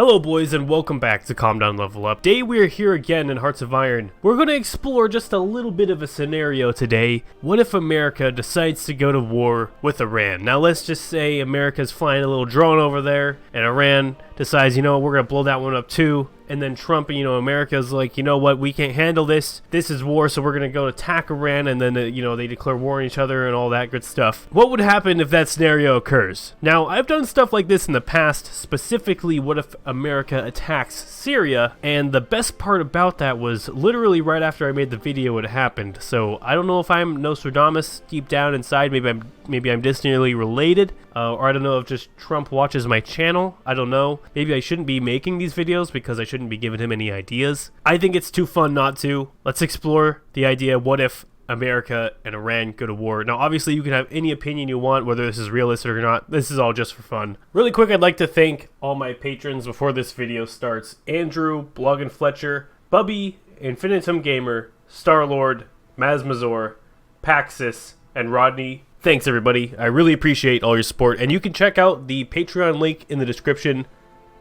Hello boys and welcome back to Calm Down Level Up. Today we are here again in Hearts of Iron. We're going to explore just a little bit of a scenario today. What if America decides to go to war with Iran? Now let's just say America's flying a little drone over there and Iran decides, we're going to blow that one up too. And then Trump, America's like, you know what, we can't handle this. This is war, so we're going to go attack Iran. And then, they declare war on each other and all that good stuff. What would happen if that scenario occurs? Now, I've done stuff like this in the past. Specifically, what if America attacks Syria? And the best part about that was literally right after I made the video it happened. So I don't know if I'm Nostradamus deep down inside. Maybe I'm distantly related. Or I don't know if just Trump watches my channel. I don't know. Maybe I shouldn't be making these videos because I shouldn't be giving him any ideas. I think it's too fun not to. Let's explore the idea, what if America and Iran go to war? Now, obviously, you can have any opinion you want, whether this is realistic or not. This is all just for fun. Really quick, I'd like to thank all my patrons before this video starts. Andrew, Blog and Fletcher, Bubby, Infinitum Gamer, Starlord, Mazmazor, Paxis, and Rodney. Thanks, everybody. I really appreciate all your support, and you can check out the Patreon link in the description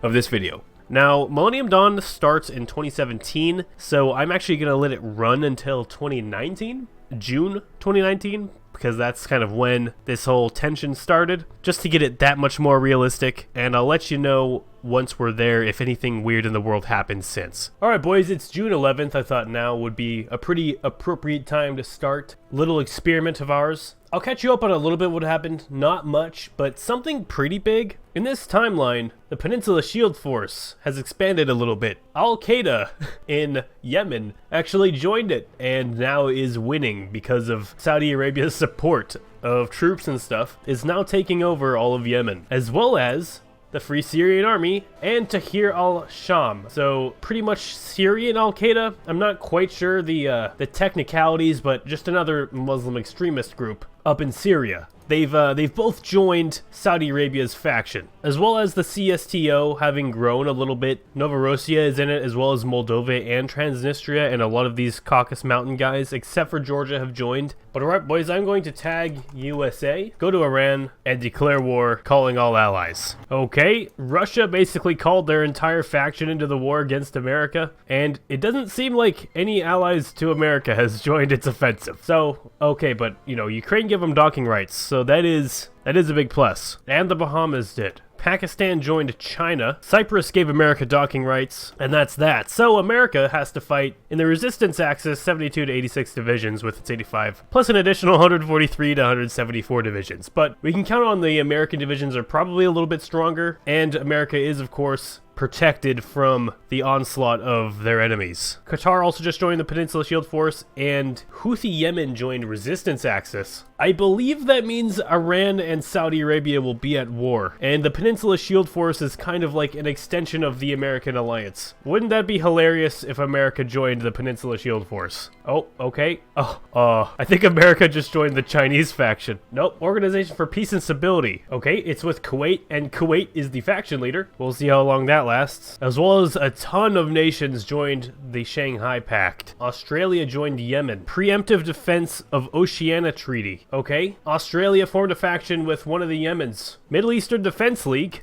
of this video. Now, Millennium Dawn starts in 2017, so I'm actually going to let it run until 2019, June 2019, because that's kind of when this whole tension started, just to get it that much more realistic, and I'll let you know once we're there if anything weird in the world happens since. Alright boys, it's June 11th. I thought now would be a pretty appropriate time to start a little experiment of ours. I'll catch you up on a little bit what happened. Not much, but something pretty big. In this timeline, the Peninsula Shield Force has expanded a little bit. Al-Qaeda in Yemen actually joined it and now is winning because of Saudi Arabia's support of troops and stuff, is now taking over all of Yemen, as well as the Free Syrian Army and Tahrir al-Sham. So pretty much Syrian Al-Qaeda. I'm not quite sure the technicalities, but just another Muslim extremist group up in Syria. They've both joined Saudi Arabia's faction, as well as the CSTO having grown a little bit. Novorossiya is in it, as well as Moldova and Transnistria, and a lot of these Caucasus Mountain guys, except for Georgia, have joined. But alright boys, I'm going to tag USA, go to Iran, and declare war, calling all allies. Okay, Russia basically called their entire faction into the war against America, and it doesn't seem like any allies to America has joined its offensive. So, okay, but, Ukraine gave them docking rights, so that is a big plus. And the Bahamas did. Pakistan joined China. Cyprus gave America docking rights, and that's that. So America has to fight in the resistance axis 72 to 86 divisions with its 85, plus an additional 143 to 174 divisions. But we can count on the American divisions are probably a little bit stronger, and America is, of course, protected from the onslaught of their enemies. Qatar also just joined the Peninsula Shield Force, and Houthi Yemen joined Resistance Axis. I believe that means Iran and Saudi Arabia will be at war, and the Peninsula Shield Force is kind of like an extension of the American alliance. Wouldn't that be hilarious if America joined the Peninsula Shield Force? Oh, okay. I think America just joined the Chinese faction. Nope, Organization for Peace and Stability. Okay, it's with Kuwait, and Kuwait is the faction leader. We'll see how long that lasts. As well as a ton of nations joined the Shanghai Pact. Australia joined Yemen. Preemptive Defense of Oceania Treaty. Okay, Australia formed a faction with one of the Yemens. Middle Eastern Defense League.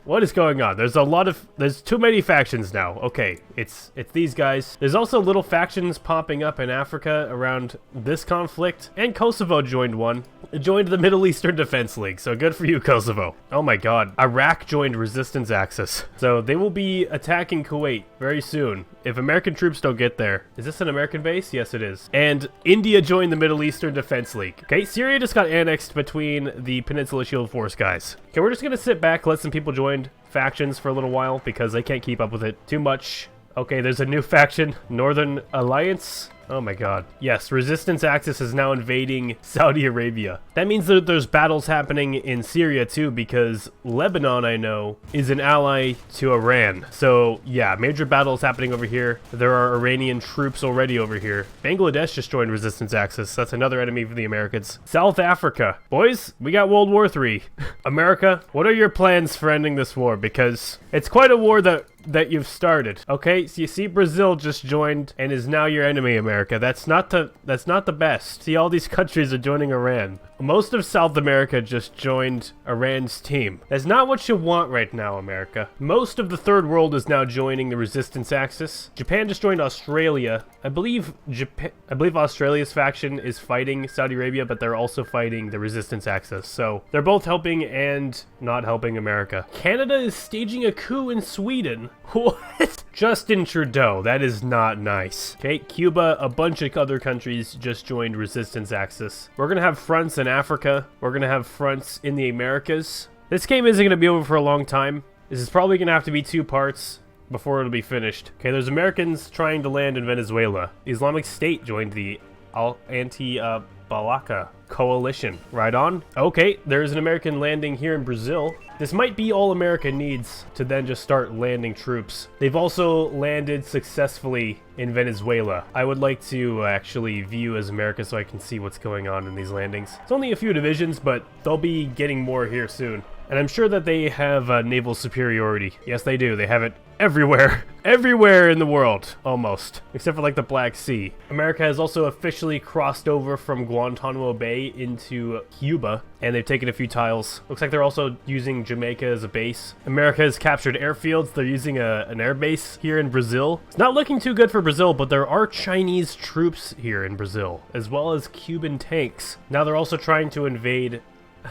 What is going on? There's too many factions now. Okay, it's these guys. There's also little factions popping up in Africa around this conflict, and Kosovo joined one. It joined the Middle Eastern Defense League, so good for you, Kosovo. Oh my god. Iraq joined Resistance Axis. So they will be attacking Kuwait very soon if American troops don't get there. Is this an American base? Yes, it is. And India joined the Middle Eastern Defense League. Okay, Syria just got annexed between the Peninsula Shield Force guys. Okay, we're just gonna sit back, let some people join factions for a little while because I can't keep up with it too much. Okay, there's a new faction, Northern Alliance. Oh my god. Yes, Resistance Axis is now invading Saudi Arabia. That means that there's battles happening in Syria too, because Lebanon, I know, is an ally to Iran. So yeah, major battles happening over here. There are Iranian troops already over here. Bangladesh just joined Resistance Axis. That's another enemy for the Americans. South Africa. Boys, we got World War III. America, what are your plans for ending this war? Because it's quite a war that you've started. Okay, so you see Brazil just joined and is now your enemy, America. America. That's not the best. See, all these countries are joining Iran. Most of South America just joined Iran's team. That's not what you want right now, America. Most of the third world is now joining the resistance axis. Japan just joined Australia. I believe Australia's faction is fighting Saudi Arabia, but they're also fighting the resistance axis. So they're both helping and not helping America. Canada is staging a coup in Sweden. What? Justin Trudeau. That is not nice. Okay, Cuba, a bunch of other countries just joined resistance axis. We're gonna have fronts in Africa. We're gonna have fronts in the Americas. This game isn't gonna be over for a long time. This is probably gonna have to be 2 parts before it'll be finished. Okay, there's Americans trying to land in Venezuela. The Islamic State joined the anti-Balaka coalition. Right on. Okay, there's an American landing here in Brazil. This might be all America needs to then just start landing troops. They've also landed successfully in Venezuela. I would like to actually view as America so I can see what's going on in these landings. It's only a few divisions, but they'll be getting more here soon. And I'm sure that they have naval superiority. Yes, they do. They have it everywhere. Everywhere in the world, almost. Except for, like, the Black Sea. America has also officially crossed over from Guantanamo Bay into Cuba, and they've taken a few tiles. Looks like they're also using Jamaica as a base. America has captured airfields. They're using an air base here in Brazil. It's not looking too good for Brazil, but there are Chinese troops here in Brazil, as well as Cuban tanks. Now they're also trying to invade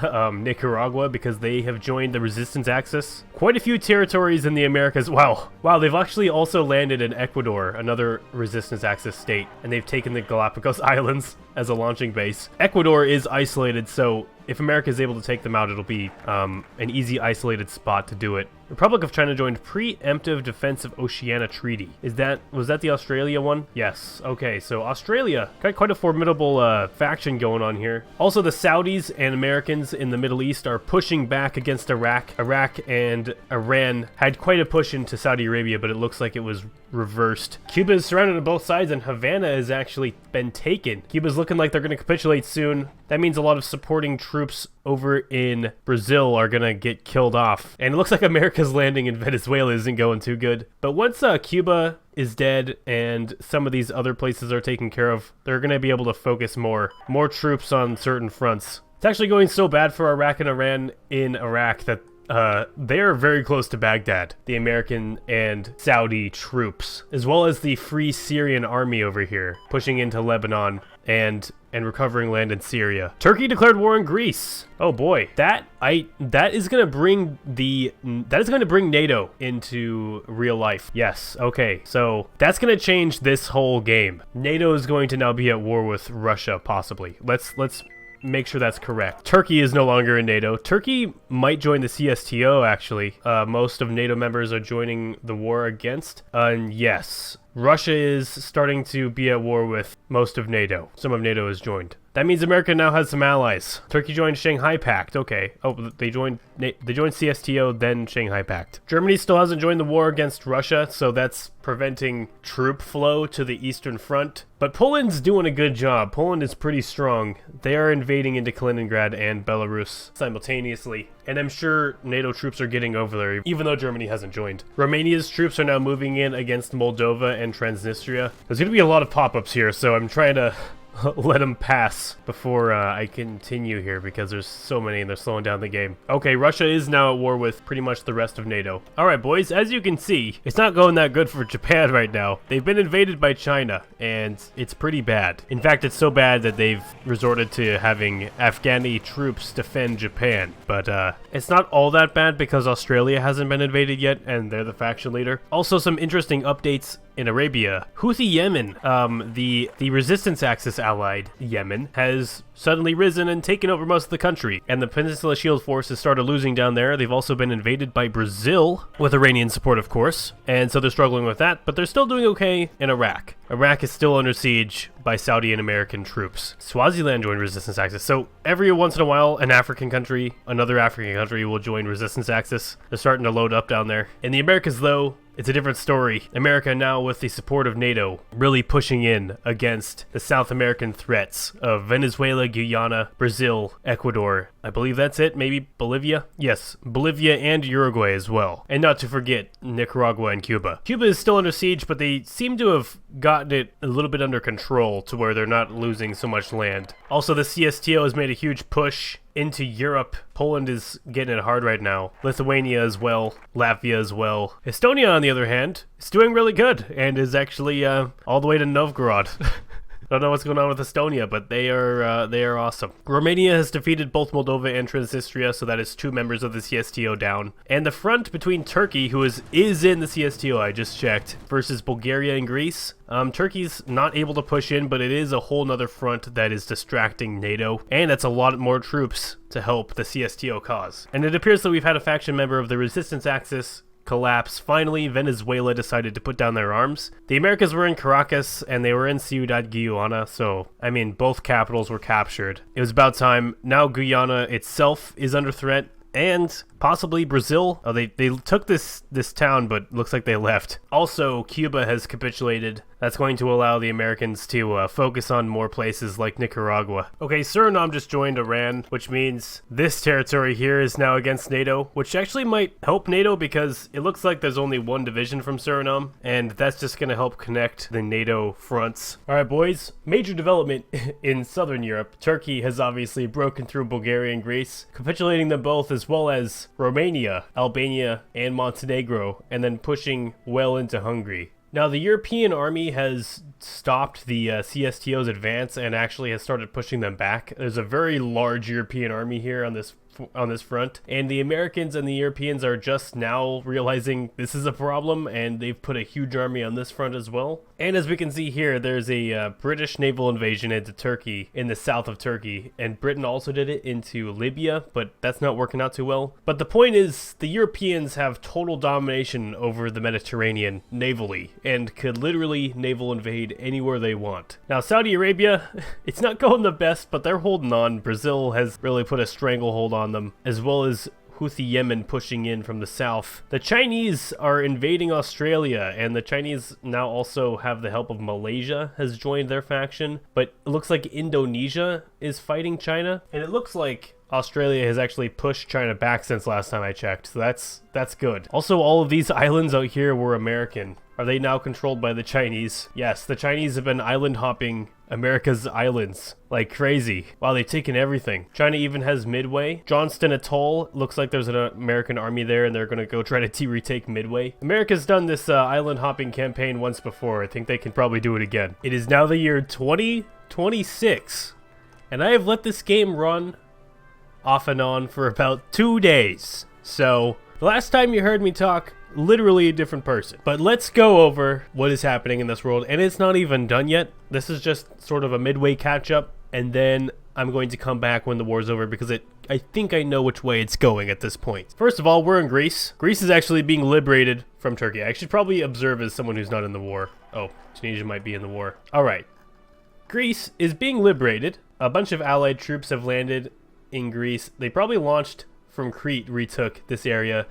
Nicaragua because they have joined the resistance axis. Quite a few territories in the Americas. Wow, they've actually also landed in Ecuador, another resistance axis state, and they've taken the Galapagos Islands as a launching base. Ecuador is isolated, so if America is able to take them out, it'll be an easy isolated spot to do it. Republic of China joined Preemptive Defense of Oceania Treaty. Was that the Australia one? Yes. Okay, so Australia got quite a formidable faction going on here. Also, the Saudis and Americans in the Middle East are pushing back against Iraq. Iraq and Iran had quite a push into Saudi Arabia, but it looks like it was reversed. Cuba is surrounded on both sides, and Havana has actually been taken. Cuba's looking like they're going to capitulate soon. That means a lot of supporting troops over in Brazil are going to get killed off. And it looks like America's landing in Venezuela isn't going too good. But once Cuba is dead and some of these other places are taken care of, they're going to be able to focus more troops on certain fronts. It's actually going so bad for Iraq and Iran in Iraq that they are very close to Baghdad, the American and Saudi troops, as well as the Free Syrian Army over here, pushing into Lebanon and recovering land in Syria. Turkey declared war in Greece. Oh boy, that is going to bring NATO into real life. Yes, okay. So that's going to change this whole game. NATO is going to now be at war with Russia possibly. Let's make sure that's correct. Turkey is no longer in NATO. Turkey might join the CSTO, actually. Most of NATO members are joining the war against. And yes, Russia is starting to be at war with most of NATO. Some of NATO has joined. That means America now has some allies. Turkey joined Shanghai Pact. Okay. Oh, they joined CSTO, then Shanghai Pact. Germany still hasn't joined the war against Russia, so that's preventing troop flow to the Eastern Front. But Poland's doing a good job. Poland is pretty strong. They are invading into Kaliningrad and Belarus simultaneously. And I'm sure NATO troops are getting over there, even though Germany hasn't joined. Romania's troops are now moving in against Moldova and Transnistria. There's going to be a lot of pop-ups here, so I'm trying to let them pass before I continue here because there's so many and they're slowing down the game. Okay, Russia is now at war with pretty much the rest of NATO. Alright boys, as you can see, it's not going that good for Japan right now. They've been invaded by China and it's pretty bad. In fact, it's so bad that they've resorted to having Afghani troops defend Japan. But it's not all that bad because Australia hasn't been invaded yet and they're the faction leader. Also, some interesting updates in Arabia. Houthi Yemen, the resistance axis allied Yemen, has suddenly risen and taken over most of the country, and the Peninsula Shield Force has started losing down there. They've also been invaded by Brazil, with Iranian support of course, and so they're struggling with that, but they're still doing okay in Iraq. Iraq is still under siege by Saudi and American troops. Swaziland joined resistance axis, so every once in a while another African country will join resistance axis. They're starting to load up down there. In the Americas though, it's a different story. America now, with the support of NATO, really pushing in against the South American threats of Venezuela, Guyana, Brazil, Ecuador. I believe that's it. Maybe Bolivia? Yes, Bolivia and Uruguay as well. And not to forget Nicaragua and Cuba. Cuba is still under siege, but they seem to have gotten it a little bit under control to where they're not losing so much land. Also, the CSTO has made a huge push into Europe. Poland is getting it hard right now. Lithuania as well. Latvia as well. Estonia, on the other hand, is doing really good and is actually all the way to Novgorod. I don't know what's going on with Estonia, but they are awesome. Romania has defeated both Moldova and Transnistria, so that is 2 members of the CSTO down. And the front between Turkey, who is in the CSTO, I just checked, versus Bulgaria and Greece. Turkey's not able to push in, but it is a whole nother front that is distracting NATO, and that's a lot more troops to help the CSTO cause. And it appears that we've had a faction member of the resistance axis collapse. Finally, Venezuela decided to put down their arms. The Americas were in Caracas and they were in Ciudad Guyana, so I mean both capitals were captured. It was about time. Now Guyana itself is under threat, and possibly Brazil. Oh, they took this town, but looks like they left. Also, Cuba has capitulated. That's going to allow the Americans to focus on more places like Nicaragua. Okay, Suriname just joined Iran, which means this territory here is now against NATO, which actually might help NATO because it looks like there's only 1 division from Suriname, and that's just going to help connect the NATO fronts. All right, boys, major development in southern Europe. Turkey has obviously broken through Bulgaria and Greece, capitulating them both, as well as Romania, Albania, and Montenegro, and then pushing well into Hungary. Now, the European army has stopped the CSTO's advance and actually has started pushing them back. There's a very large European army here on this front, and the Americans and the Europeans are just now realizing this is a problem, and they've put a huge army on this front as well. And as we can see here, there's a British naval invasion into Turkey, in the south of Turkey, and Britain also did it into Libya, but that's not working out too well. But the point is, the Europeans have total domination over the Mediterranean navally, and could literally naval invade anywhere they want. Now, Saudi Arabia, it's not going the best, but they're holding on. Brazil has really put a stranglehold on them, as well as Houthi Yemen pushing in from the south. The Chinese are invading Australia, and the Chinese now also have the help of Malaysia has joined their faction, but it looks like Indonesia is fighting China, and it looks like Australia has actually pushed China back since last time I checked, so that's good. Also, all of these islands out here were American. Are they now controlled by the Chinese? Yes, the Chinese have been island hopping America's islands like crazy. Wow, they've taken everything. China even has Midway. Johnston Atoll, looks like there's an American army there, and they're going to go try to retake Midway. America's done this island hopping campaign once before. I think they can probably do it again. It is now the year 2026, and I have let this game run off and on for about 2 days. So, the last time you heard me talk, literally a different person. But let's go over what is happening in this world, and it's not even done yet. This is just sort of a midway catch-up, and then I'm going to come back when the war's over, because I think I know which way it's going at this point. First of all, we're in Greece. Greece is actually being liberated from Turkey. I should probably observe as someone who's not in the war. Oh, Tunisia might be in the war. Alright. Greece is being liberated. A bunch of allied troops have landed in Greece. They probably launched from Crete, retook this area.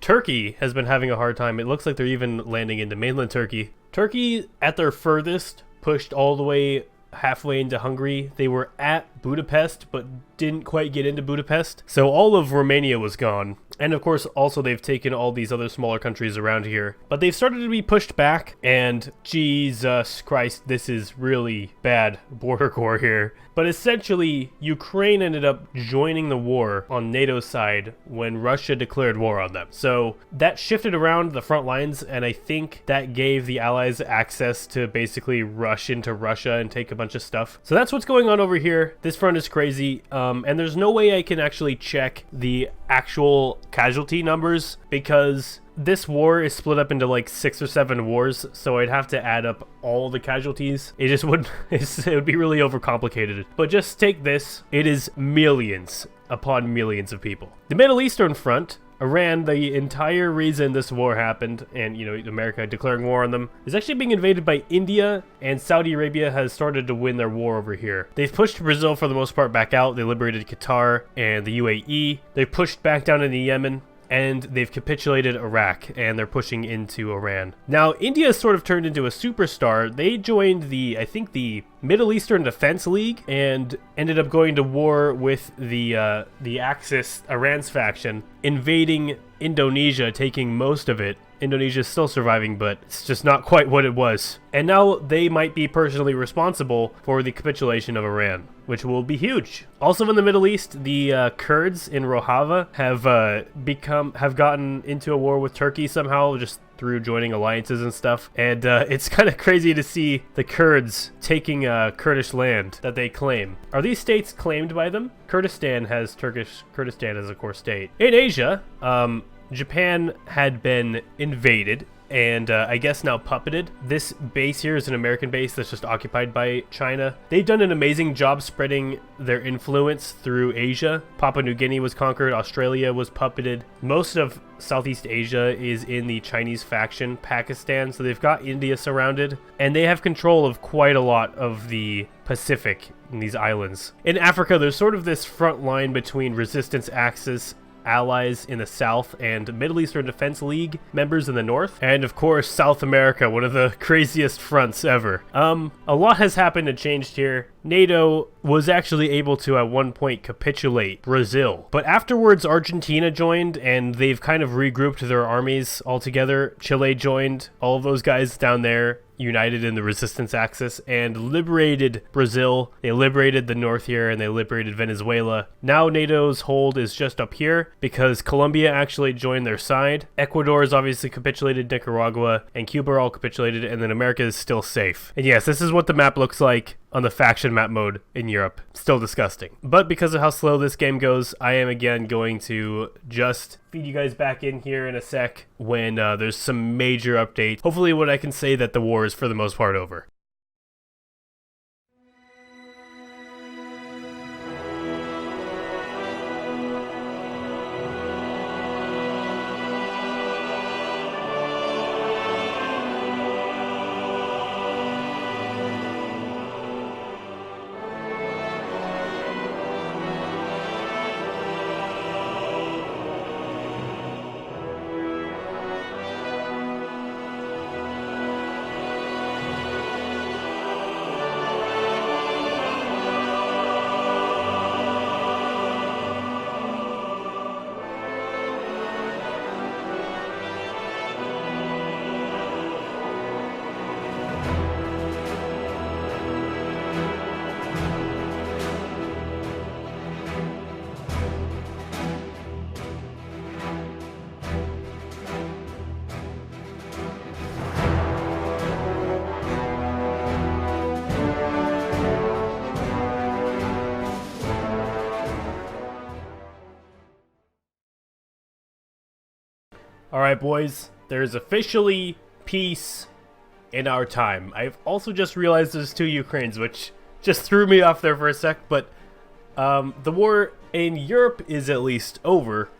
Turkey has been having a hard time. It looks like they're even landing into mainland Turkey. Turkey, at their furthest, pushed all the way halfway into Hungary. They were at Budapest, but didn't quite get into Budapest. So all of Romania was gone. And of course, also they've taken all these other smaller countries around here. But they've started to be pushed back, and Jesus Christ, this is really bad border core here. But essentially, Ukraine ended up joining the war on NATO's side when Russia declared war on them. So that shifted around the front lines, and I think that gave the Allies access to basically rush into Russia and take a bunch of stuff. So that's what's going on over here. This front is crazy, and there's no way I can actually check the actual casualty numbers, because this war is split up into like 6 or 7 wars, so I'd have to add up all the casualties. It just would it would be really overcomplicated. But just take this, it is millions upon millions of people. The Middle Eastern front, Iran, the entire reason this war happened, and America declaring war on them, is actually being invaded by India, and Saudi Arabia has started to win their war over here. They've pushed Brazil for the most part back out. They liberated Qatar and the UAE. They pushed back down into Yemen. and they've capitulated Iraq, and they're pushing into Iran. Now, India sort of turned into a superstar. They joined I think the Middle Eastern Defense League, and ended up going to war with the Axis, Iran's faction, invading Indonesia, taking most of it. Indonesia is still surviving, but it's just not quite what it was. And now they might be personally responsible for the capitulation of Iran, which will be huge. Also in the Middle East, the Kurds in Rojava have gotten into a war with Turkey somehow, just through joining alliances and stuff. And it's kind of crazy to see the Kurds taking Kurdish land that they claim. Are these states claimed by them? Kurdistan has Kurdistan as a core state. In Asia, Japan had been invaded and I guess now puppeted. This base here is an American base that's just occupied by China. They've done an amazing job spreading their influence through Asia. Papua New Guinea was conquered, Australia was puppeted. Most of Southeast Asia is in the Chinese faction, Pakistan, so they've got India surrounded, and they have control of quite a lot of the Pacific in these islands. In Africa, there's sort of this front line between Resistance Axis allies in the south and Middle Eastern Defense League members in the north, and of course South America, one of the craziest fronts ever. A lot has happened and changed here. NATO was actually able to at one point capitulate Brazil, but afterwards Argentina joined, and they've kind of regrouped their armies all together. Chile joined, all of those guys down there united in the resistance axis and liberated Brazil. They liberated the north here, and they liberated Venezuela. Now NATO's hold is just up here because Colombia actually joined their side. Ecuador has obviously capitulated, Nicaragua and Cuba are all capitulated, and then America is still safe. And yes, this is what the map looks like on the faction map mode in Europe. Still disgusting. But because of how slow this game goes, I am again going to just feed you guys back in here in a sec when there's some major updates. Hopefully when I can say that the war is for the most part over. Alright boys, there's officially peace in our time. I've also just realized there's 2 Ukraines, which just threw me off there for a sec, but the war in Europe is at least over.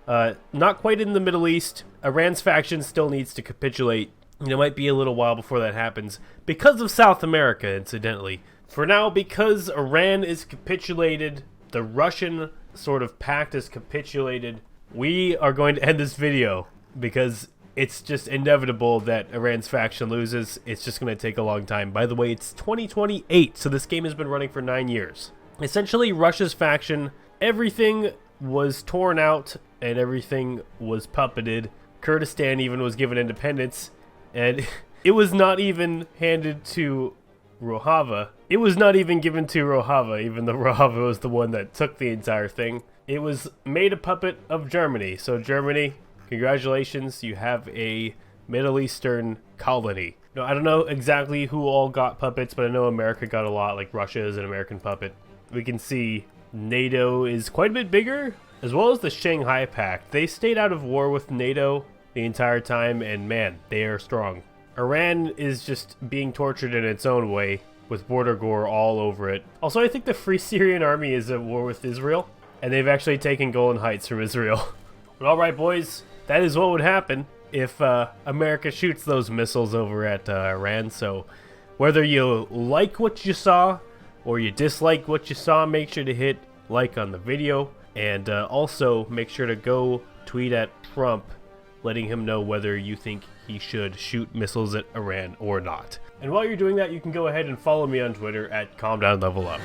Not quite in the Middle East. Iran's faction still needs to capitulate, and it might be a little while before that happens, because of South America, incidentally. For now, because Iran is capitulated, the Russian sort of pact is capitulated, we are going to end this video, because it's just inevitable that Iran's faction loses. It's just going to take a long time. By the way, it's 2028, so this game has been running for 9 years. Essentially, Russia's faction, everything was torn out and everything was puppeted. Kurdistan even was given independence, and it was not even handed to Rojava. It was not even given to Rojava, even though Rojava was the one that took the entire thing. It was made a puppet of Germany. So Germany, congratulations, you have a Middle Eastern colony. Now, I don't know exactly who all got puppets, but I know America got a lot, like Russia is an American puppet. We can see NATO is quite a bit bigger, as well as the Shanghai Pact. They stayed out of war with NATO the entire time, and man, they are strong. Iran is just being tortured in its own way, with border gore all over it. Also, I think the Free Syrian Army is at war with Israel, and they've actually taken Golan Heights from Israel. But alright boys, that is what would happen if America shoots those missiles over at Iran. So whether you like what you saw or you dislike what you saw, make sure to hit like on the video, and also make sure to go tweet at Trump letting him know whether you think he should shoot missiles at Iran or not. And while you're doing that, you can go ahead and follow me on Twitter at CalmDownLevelUp.